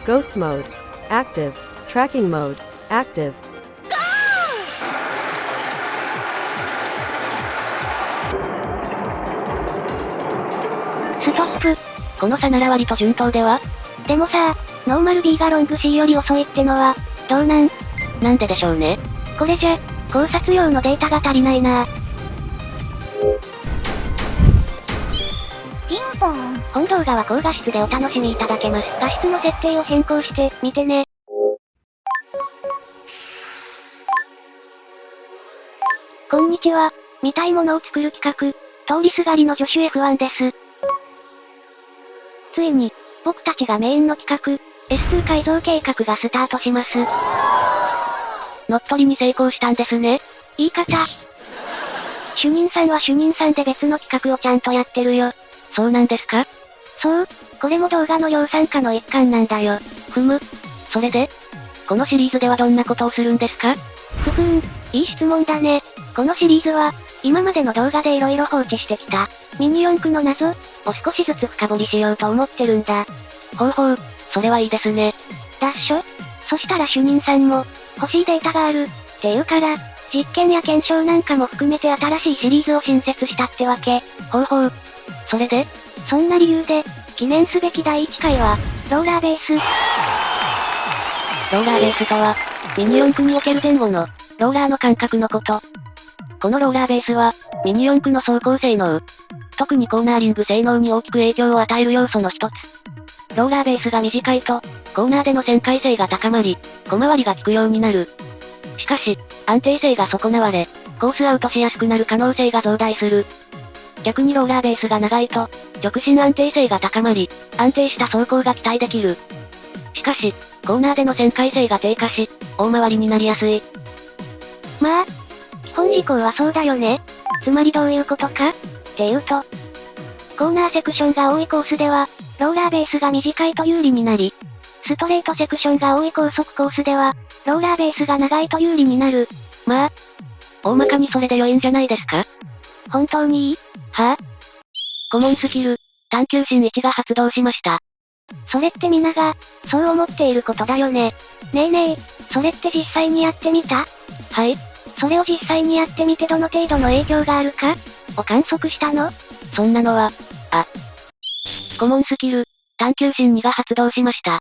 Ghost mode. Active. Tracking mode. Active.ストップ。この差なら割と順当では？でもさ、ノーマル B がロング C より遅いってのは、どうなん？なんででしょうね。これじゃ、考察用のデータが足りないな。ピンポン。本動画は高画質でお楽しみいただけます。画質の設定を変更して、見てね。こんにちは。見たいものを作る企画、通りすがりの助手 F1 です。ついに、僕たちがメインの企画、S2 改造計画がスタートします。乗っ取りに成功したんですね。言い方。主任さんは主任さんで別の企画をちゃんとやってるよ。そうなんですか？そう、これも動画の量産化の一環なんだよ。ふむ。それで？このシリーズではどんなことをするんですか？いい質問だね。このシリーズは、今までの動画で色々放置してきた、ミニ四駆の謎を少しずつ深掘りしようと思ってるんだ。ほうほう、それはいいですね。だっしょ？そしたら主任さんも、欲しいデータがある、って言うから、実験や検証なんかも含めて新しいシリーズを新設したってわけ。ほうほう。それで？そんな理由で、記念すべき第1回は、ローラーベース。ローラーベースとは、ミニ四駆における前後の、ローラーの感覚のこと。このローラーベースは、ミニ四駆の走行性能、特にコーナーリング性能に大きく影響を与える要素の一つ。ローラーベースが短いと、コーナーでの旋回性が高まり、小回りが利くようになる。しかし、安定性が損なわれ、コースアウトしやすくなる可能性が増大する。逆にローラーベースが長いと、直進安定性が高まり、安定した走行が期待できる。しかし、コーナーでの旋回性が低下し、大回りになりやすい。まあ、基本事項はそうだよね。つまりどういうことかっていうと、コーナーセクションが多いコースでは、ローラーベースが短いと有利になり、ストレートセクションが多い高速コースでは、ローラーベースが長いと有利になる。まあ、大まかにそれで良いんじゃないですか？本当にいい？はぁ、コモンスキル、探求心1が発動しました。それって皆が、そう思っていることだよね。ねえねえ、それって実際にやってみた？はい。それを実際にやってみてどの程度の影響があるかを観測したの？そんなのは、コモンスキル、探求心2が発動しました。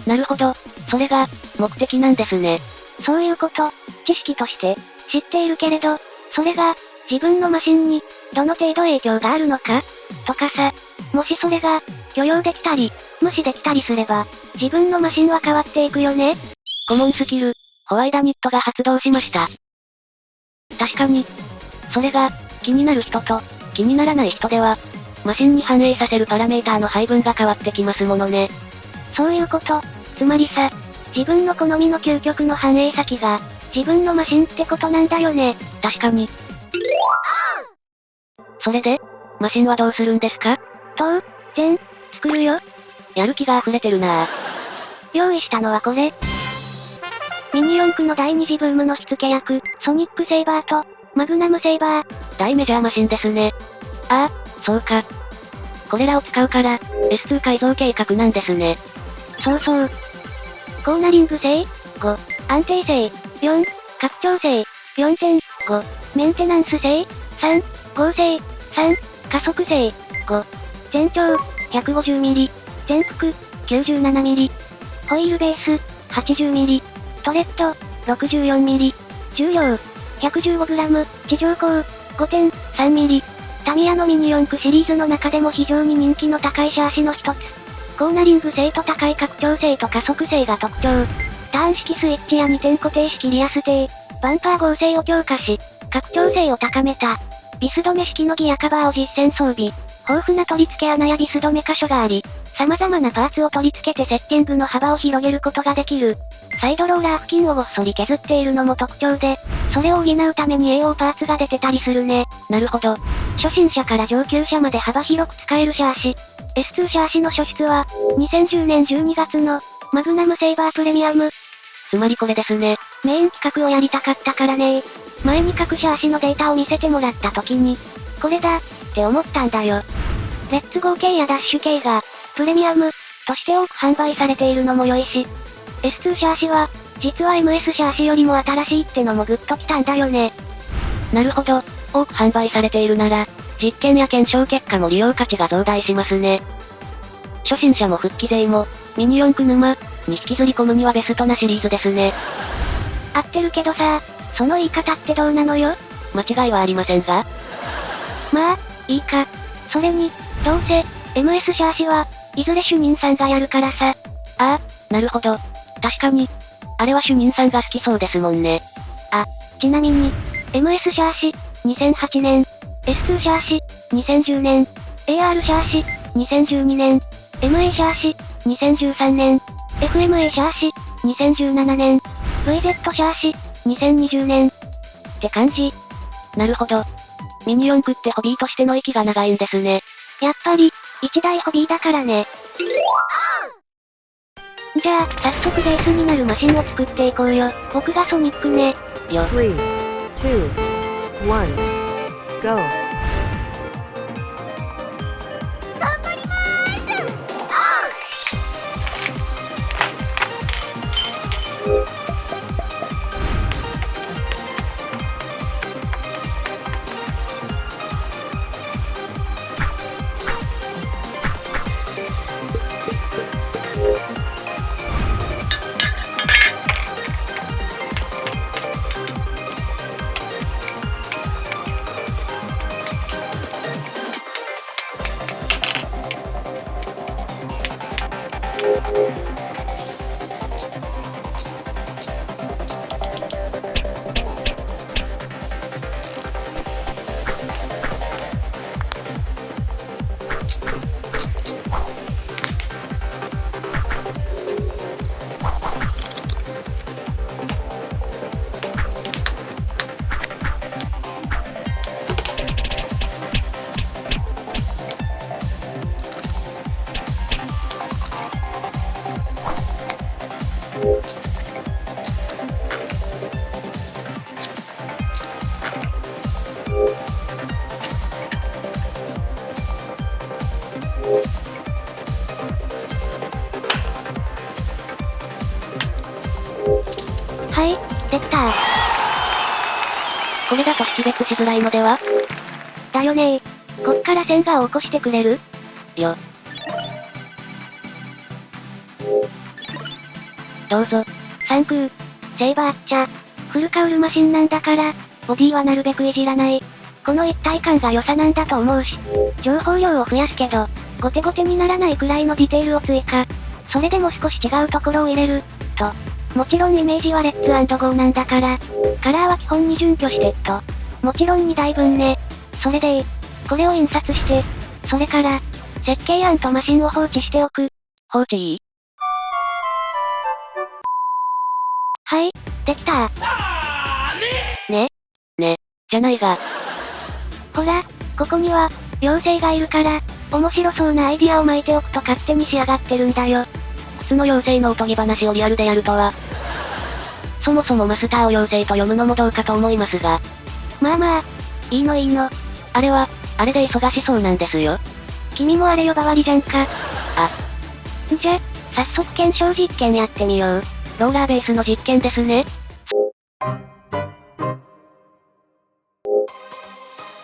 なるほど、それが、目的なんですね。そういうこと、知識として、知っているけれど、それが、自分のマシンに、どの程度影響があるのかとかさ、もしそれが、許容できたり、無視できたりすれば、自分のマシンは変わっていくよね。コモンスキル、ホワイダニットが発動しました。確かに、それが、気になる人と、気にならない人では、マシンに反映させるパラメーターの配分が変わってきますものね。そういうこと、つまりさ、自分の好みの究極の反映先が、自分のマシンってことなんだよね。確かに。それで、マシンはどうするんですか？当然、作るよ。やる気が溢れてるなぁ。用意したのはこれ。ミニ四駆の第二次ブームの火付け役、ソニックセイバーと、マグナムセイバー。大メジャーマシンですね。ああ、そうか。これらを使うから、S2 改造計画なんですね。そうそう。コーナリング性 5、安定性4、拡張性 4.5、メンテナンス性3、合成3、加速性5、全長 150mm、全幅 97mm、ホイールベース 80mm、トレッド 64mm、重量 115g、地上高 5.3mm、タミヤのミニ四駆シリーズの中でも非常に人気の高いシャーシの一つ。コーナリング性と高い拡張性と加速性が特徴。ターン式スイッチや2点固定式リアステー、バンパー合成を強化し、拡張性を高めた。ビス止め式のギアカバーを実践装備。豊富な取り付け穴やビス止め箇所があり、様々なパーツを取り付けてセッティングの幅を広げることができる。サイドローラー付近をごっそり削っているのも特徴で、それを補うために AO パーツが出てたりするね。なるほど。初心者から上級者まで幅広く使えるシャーシ。S2 シャーシの初出は、2010年12月の、マグナムセイバープレミアム。つまりこれですね。メイン企画をやりたかったからね。前に各シャーシのデータを見せてもらった時に、これだ、って思ったんだよ。レッツゴー系やダッシュ系が、プレミアム、として多く販売されているのも良いし。S2 シャーシは、実は MS シャーシよりも新しいってのもグッときたんだよね。なるほど。多く販売されているなら、実験や検証結果も利用価値が増大しますね。初心者も復帰勢も、ミニ四駆沼に引きずり込むにはベストなシリーズですね。合ってるけどさ、その言い方ってどうなのよ？間違いはありませんが。まあ、いいか。それに、どうせ、MS シャーシは、いずれ主任さんがやるからさ。ああ、なるほど。確かに。あれは主任さんが好きそうですもんね。ちなみに、MS シャーシ、2008年、S2 シャーシ、2010年、AR シャーシ、2012年、MA シャーシ、2013年、FMA シャーシ、2017年、VZ シャーシ、2020年。って感じ。なるほど。ミニ四駆ってホビーとしての息が長いんですね。やっぱり、一大ホビーだからね。じゃあ、早速ベースになるマシンを作っていこうよ。僕がソニックね。よ。 3, 2, 1, go. はい、できた。これだと識別しづらいのでは？だよねー。こっから線画を起こしてくれる？よ。どうぞ。サンクー。セイバーっちゃ。フルカウルマシンなんだから、ボディはなるべくいじらない。この一体感が良さなんだと思うし、情報量を増やすけど、ゴテゴテにならないくらいのディテールを追加。それでも少し違うところを入れる。と。もちろんイメージはレッツ&ゴーなんだから、カラーは基本に準拠してと。もちろん2台分ね。それでこれを印刷して、それから、設計案とマシンを放置しておく。放置いい？はい、できた。ね、じゃないが。ほら、ここには、妖精がいるから、面白そうなアイディアを巻いておくと勝手に仕上がってるんだよ。靴の妖精のおとぎ話をリアルでやるとは。そもそもマスターを妖精と読むのもどうかと思いますが。まあまあ、いいのいいの。あれは、あれで忙しそうなんですよ。君もあれ呼ばわりじゃんか。あ。じゃ、早速検証実験やってみよう。ローラーベースの実験ですね。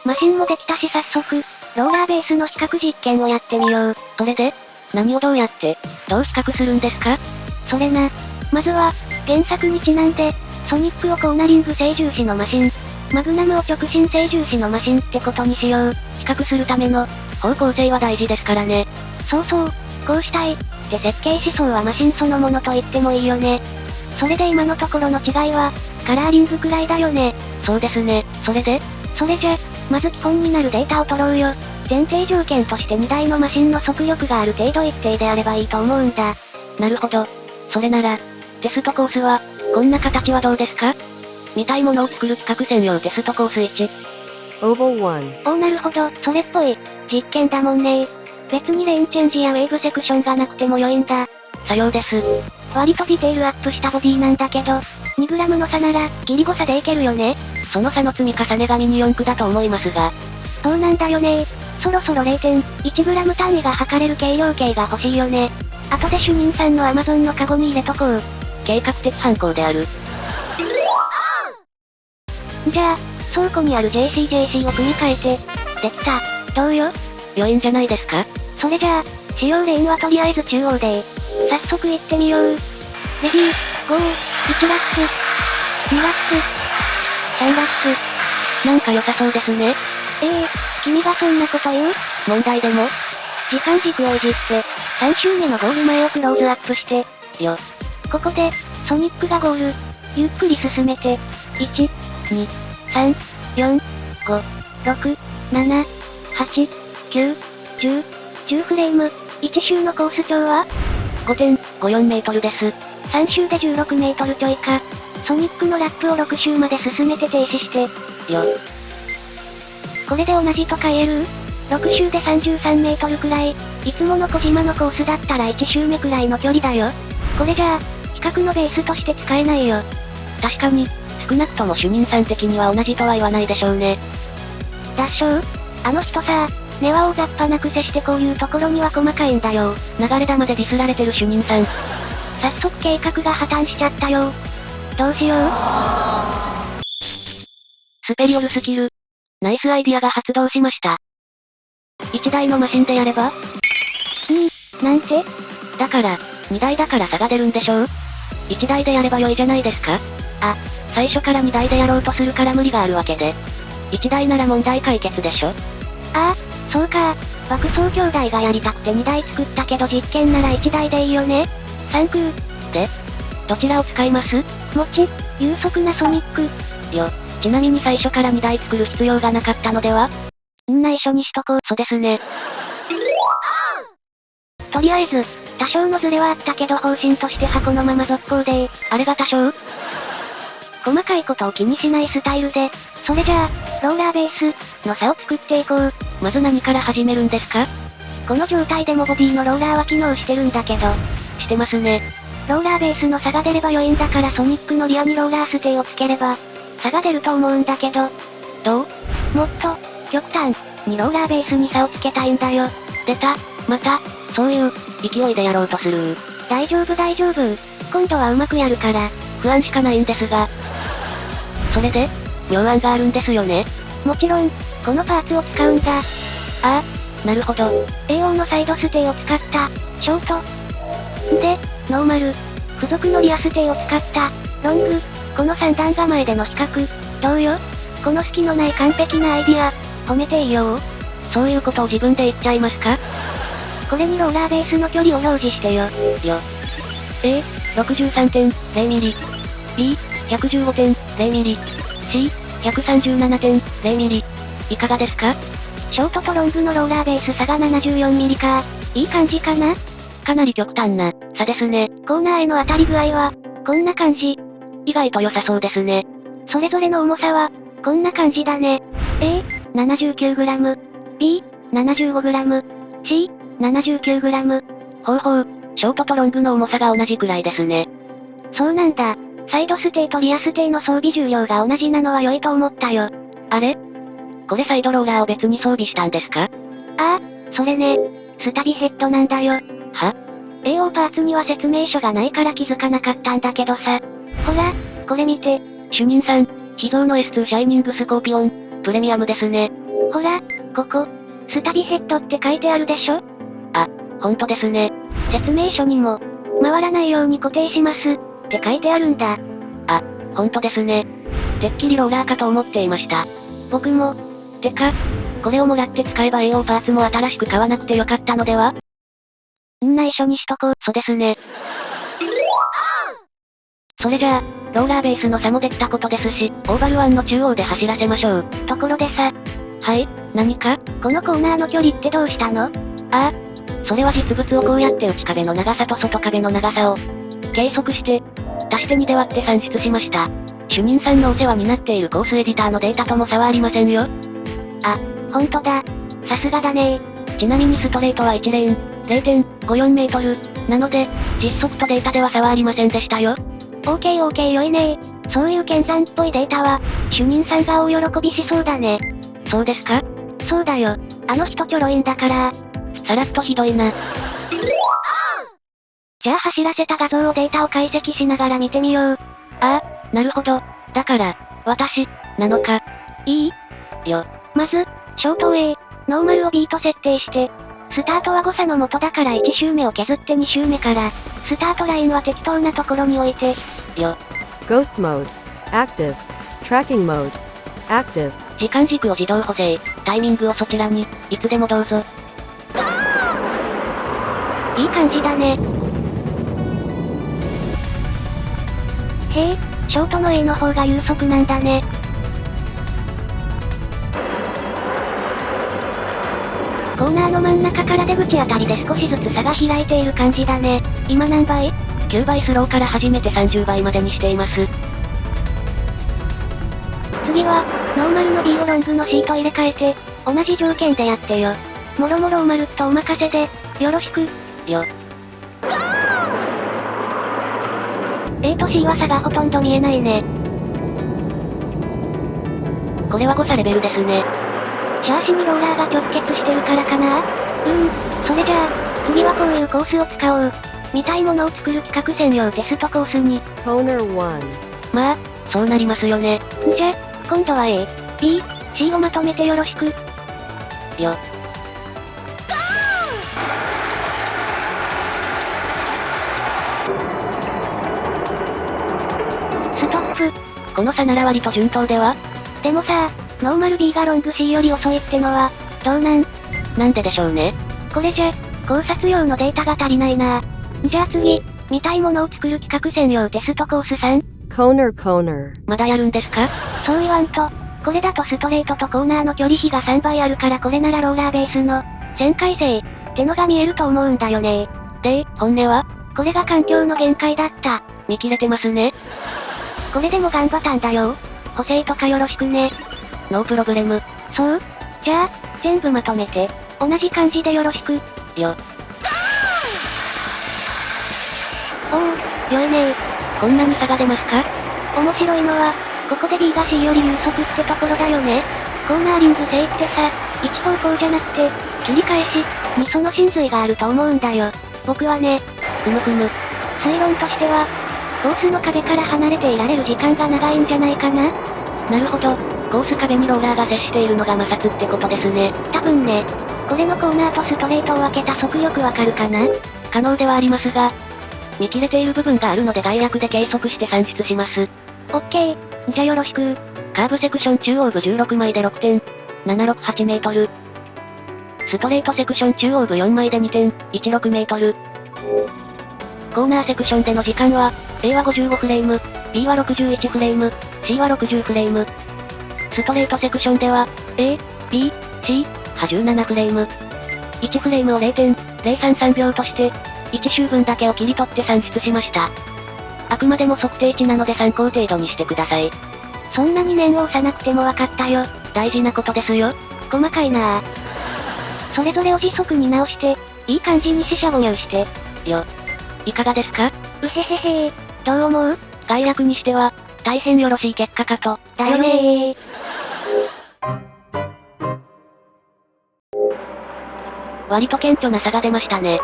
マシンもできたし早速、ローラーベースの比較実験をやってみよう。それで、何をどうやって、どう比較するんですか？それな。まずは、原作にちなんで、ソニックをコーナリング正重視のマシン、マグナムを直進正重視のマシンってことにしよう。比較するための、方向性は大事ですからね。そうそう、こうしたい。って設計思想はマシンそのものと言ってもいいよね。それで今のところの違いは、カラーリングくらいだよね。そうですね。それで？それじゃ、まず基本になるデータを取ろうよ。前提条件として2台のマシンの速力がある程度一定であればいいと思うんだ。なるほど。それなら、テストコースは、こんな形はどうですか？見たいものを作る企画専用テストコース1。Oval 1. おーなるほど、それっぽい。実験だもんね。別にレーンチェンジやウェーブセクションがなくても良いんだ。さようです。割とディテールアップしたボディなんだけど、2g の差なら、ギリ誤差でいけるよね。その差の積み重ねがミニ四駆だと思いますが。そうなんだよね。そろそろ 0.1g 単位が測れる軽量計が欲しいよね。後で主任さんの Amazon のカゴに入れとこう。計画的犯行である。じゃあ、倉庫にある JCJC を組み替えて。できた。どうよ？良いんじゃないですか？それじゃあ、使用レーンはとりあえず中央で。早速行ってみよう。レディー、ゴー、1ラック、2ラック、3ラック。なんか良さそうですね。君がそんなこと言う？問題でも？時間軸をいじって、3周目のゴール前をクローズアップして。よ。ここで、ソニックがゴール。ゆっくり進めて。1、2、3、4、5、6、7、8、9、10、10フレーム。1周のコース長は 5.54 メートルです。3周で16メートルちょいか。ソニックのラップを6周まで進めて停止して。よ。これで同じとか言える？ 6 周で33メートルくらい。いつもの小島のコースだったら1周目くらいの距離だよ。これじゃあ、比較のベースとして使えないよ。確かに、少なくとも主任さん的には同じとは言わないでしょうね。脱走？あの人さ、根は大雑把な癖してこういうところには細かいんだよ。流れ弾でディスられてる主任さん。早速計画が破綻しちゃったよ。どうしよう？スペリオルスキル。ナイスアイディアが発動しました。1台のマシンでやれば？なんて？だから、2台だから差が出るんでしょう？ 1 台でやれば良いじゃないですか？最初から2台でやろうとするから無理があるわけで。1台なら問題解決でしょ？そうか。爆走兄弟がやりたくて2台作ったけど実験なら1台でいいよね。サンクー。で、どちらを使います？有速なソニック。よ。ちなみに最初から2台作る必要がなかったのでは？内緒にしとこう。そうですね。とりあえず、多少のズレはあったけど方針として箱のまま続行で、あれが多少？細かいことを気にしないスタイルで、それじゃあ、ローラーベースの差を作っていこう。まず何から始めるんですか？この状態でもボディのローラーは機能してるんだけど。してますね。ローラーベースの差が出れば良いんだからソニックのリアにローラーステイをつければ、差が出ると思うんだけど。どう？もっと、極端にローラーベースに差をつけたいんだよ。出た、また、そういう、勢いでやろうとする。大丈夫。今度はうまくやるから。不安しかないんですが。それで、妙案があるんですよね。もちろん、このパーツを使うんだ。なるほど。AO のサイドステイを使った、ショート。で、ノーマル。付属のリアステイを使った、ロング。この3段構えでの比較。どうよ？この隙のない完璧なアイディア、褒めていいよ。そういうことを自分で言っちゃいますか？これにローラーベースの距離を表示してよ。A、63.0 ミリ。B、115.0 ミリ。C、137.0 ミリ。いかがですか？ショートとロングのローラーベース差が74ミリか。いい感じかな？かなり極端な差ですね。コーナーへの当たり具合は、こんな感じ。意外と良さそうですね。それぞれの重さは、こんな感じだね。A、79g。B、75g。C、79g。ほう、ショートとロングの重さが同じくらいですね。そうなんだ。サイドステイとリアステイの装備重量が同じなのは良いと思ったよ。あれ？これサイドローラーを別に装備したんですか？それね。スタビヘッドなんだよ。は？ AO パーツには説明書がないから気づかなかったんだけどさ。ほら、これ見て。主任さん、秘蔵の S2 シャイニングスコーピオン、プレミアムですね。ほら、ここ、スタビヘッドって書いてあるでしょ？ほんとですね。説明書にも、回らないように固定します、って書いてあるんだ。ほんとですね。てっきりローラーかと思っていました。僕も。てか、これをもらって使えば AO パーツも新しく買わなくてよかったのでは？内緒にしとこう。そうですね。それじゃあ、ローラーベースの差もできたことですし、オーバル1の中央で走らせましょう。ところでさ。はい、何か？このコーナーの距離ってどうしたの？それは実物をこうやって内壁の長さと外壁の長さを計測して、足して2で割って算出しました。主任さんのお世話になっているコースエディターのデータとも差はありませんよ。ほんとだ。さすがだね。ちなみにストレートは1レーン、0.54 メートル。なので、実測とデータでは差はありませんでしたよ。OK 良いね。そういう検算っぽいデータは、主任さんが大喜びしそうだね。そうですか？そうだよ。あの人ちょろいんだから。さらっとひどいな。じゃあ走らせた画像をデータを解析しながら見てみよう。ああ、なるほど。だから、私、なのか。いい？よ。まず、消灯 A、ノーマルを B と設定して、スタートは誤差の元だから1周目を削って2周目から、スタートラインは適当なところに置いて、よ。Ghost mode. Active. Tracking mode. Active. 時間軸を自動補正、タイミングをそちらに、いつでもどうぞ。いい感じだね。へえ、ショートの A の方が有速なんだね。コーナーの真ん中から出口あたりで少しずつ差が開いている感じだね。今何倍？ 9 倍スローから始めて30倍までにしています。次は、ノーマルの B をロングの C と入れ替えて、同じ条件でやってよ。もろもろおまるっとお任せで、よろしく。よ。A と C は差がほとんど見えないね。これは誤差レベルですね。シャーシにローラーが直結してるからかな？それじゃあ、次はこういうコースを使おう。見たいものを作る企画専用テストコースに。Coner 1. まあ、そうなりますよね。じゃ、今度は A、B、C をまとめてよろしく。よ。ストップ。この差なら割と順当では？でもさ、ノーマル B がロング C より遅いってのは、どうなん？なんででしょうね。これじゃ、考察用のデータが足りないな。じゃあ次、見たいものを作る企画専用テストコース3。Coner. まだやるんですか？そう言わんと、これだとストレートとコーナーの距離比が3倍あるからこれならローラーベースの、旋回性、ってのが見えると思うんだよね。で、本音は？これが環境の限界だった。見切れてますね。これでも頑張ったんだよ。補正とかよろしくね。ノープロブレム。そう？じゃあ、全部まとめて、同じ感じでよろしく。よ。おお、良いねこんなに差が出ますか？面白いのは、ここで B が C より有速ってところだよね。コーナーリング性ってさ、一方向じゃなくて、切り返し、にその真髄があると思うんだよ。僕はね。ふむふむ。推論としては、コースの壁から離れていられる時間が長いんじゃないかな？なるほど。コース壁にローラーが接しているのが摩擦ってことですね。多分ね。これのコーナーとストレートを分けた速力わかるかな？可能ではありますが、見切れている部分があるので概略で計測して算出します。オッケー。じゃあよろしく。カーブセクション中央部16枚で 6.768 メートル。ストレートセクション中央部4枚で 2.16 メートル。コーナーセクションでの時間は、A は55フレーム、B は61フレーム、C は60フレーム。ストレートセクションでは、A、B、C は17フレーム。1フレームを 0.033 秒として、1周分だけを切り取って算出しました。あくまでも測定値なので参考程度にしてください。そんなに念を押さなくてもわかったよ。大事なことですよ。細かいなぁ。それぞれを時速に直して、いい感じに四捨五入して。よ。いかがですか？うへへへー。どう思う？概略にしては、大変よろしい結果かと。だよねー。割と顕著な差が出ましたね。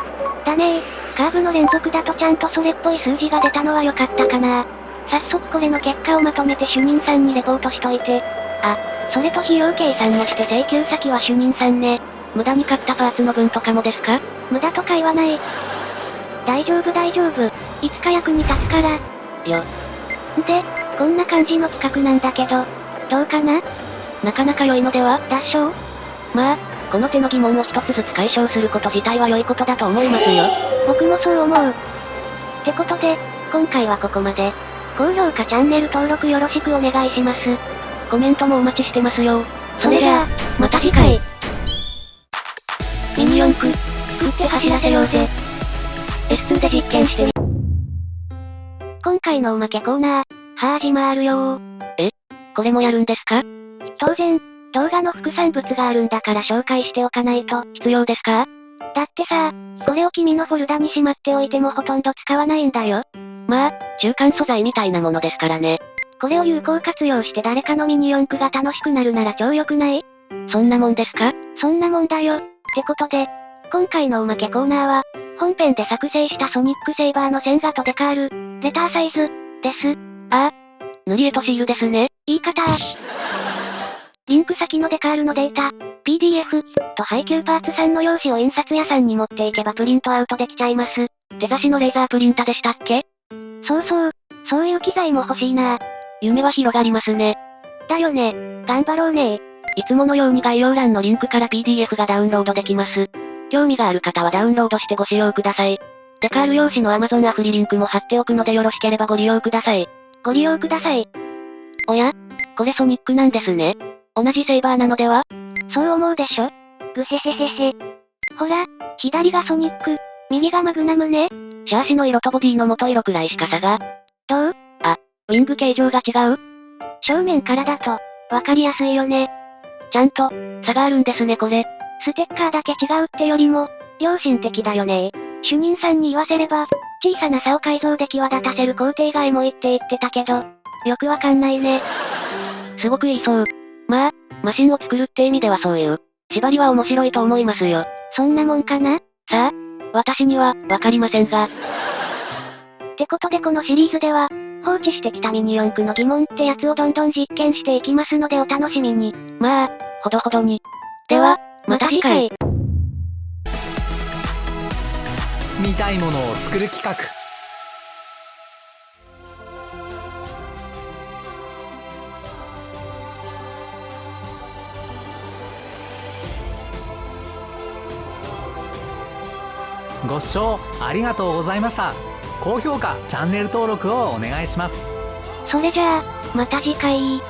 だねー。カーブの連続だとちゃんとそれっぽい数字が出たのは良かったかな。早速これの結果をまとめて主任さんにレポートしといて。あ、それと費用計算もして請求先は主任さんね。無駄に買ったパーツの分とかもですか？無駄とか言わない。大丈夫大丈夫。いつか役に立つから。よ。で、こんな感じの企画なんだけど、どうかな？なかなか良いのでは？脱走？まあ、この手の疑問を一つずつ解消すること自体は良いことだと思いますよ。僕もそう思う。ってことで、今回はここまで。高評価チャンネル登録よろしくお願いします。コメントもお待ちしてますよ。それじゃあ、また次回。ミニ四駆、作って走らせようぜ。S2 で実験してみ。今回のおまけコーナー、始まるよー。え？これもやるんですか？当然、動画の副産物があるんだから紹介しておかないと。必要ですか？だってさ、これを君のフォルダにしまっておいてもほとんど使わないんだよ。まあ、中間素材みたいなものですからね。これを有効活用して誰かのミニ四駆が楽しくなるなら超良くない？そんなもんですか？そんなもんだよ。ってことで、今回のおまけコーナーは、本編で作成したソニックセイバーの線画とデカール、レターサイズ、です。塗り絵とシールですね。言い方リンク先のデカールのデータ、PDF、と配給パーツさんの用紙を印刷屋さんに持っていけばプリントアウトできちゃいます。手差しのレーザープリンタでしたっけ？そうそう、そういう機材も欲しいな。夢は広がりますね。だよね、頑張ろうね。いつものように概要欄のリンクから PDF がダウンロードできます。興味がある方はダウンロードしてご使用ください。デカール用紙の Amazon アフリリンクも貼っておくのでよろしければご利用ください。ご利用ください。おや？これソニックなんですね。同じセイバーなのでは？そう思うでしょ？ぐへへへへ。ほら、左がソニック、右がマグナムね。シャーシの色とボディの元色くらいしか差が。どう？ウィング形状が違う？正面からだと、わかりやすいよね。ちゃんと、差があるんですねこれ。ステッカーだけ違うってよりも、良心的だよね。主任さんに言わせれば、小さな差を改造で際立たせる工程がエモいって言ってたけど、よくわかんないね。すごくいいそう。まあ、マシンを作るって意味ではそういう、縛りは面白いと思いますよ。そんなもんかな？さあ、私には、わかりませんが。ってことでこのシリーズでは、放置してきたミニ四駆の疑問ってやつをどんどん実験していきますのでお楽しみに。まあ、ほどほどに。では、また次回。見たいものを作る企画。ご視聴ありがとうございました。高評価、チャンネル登録をお願いします。それじゃあ、また次回。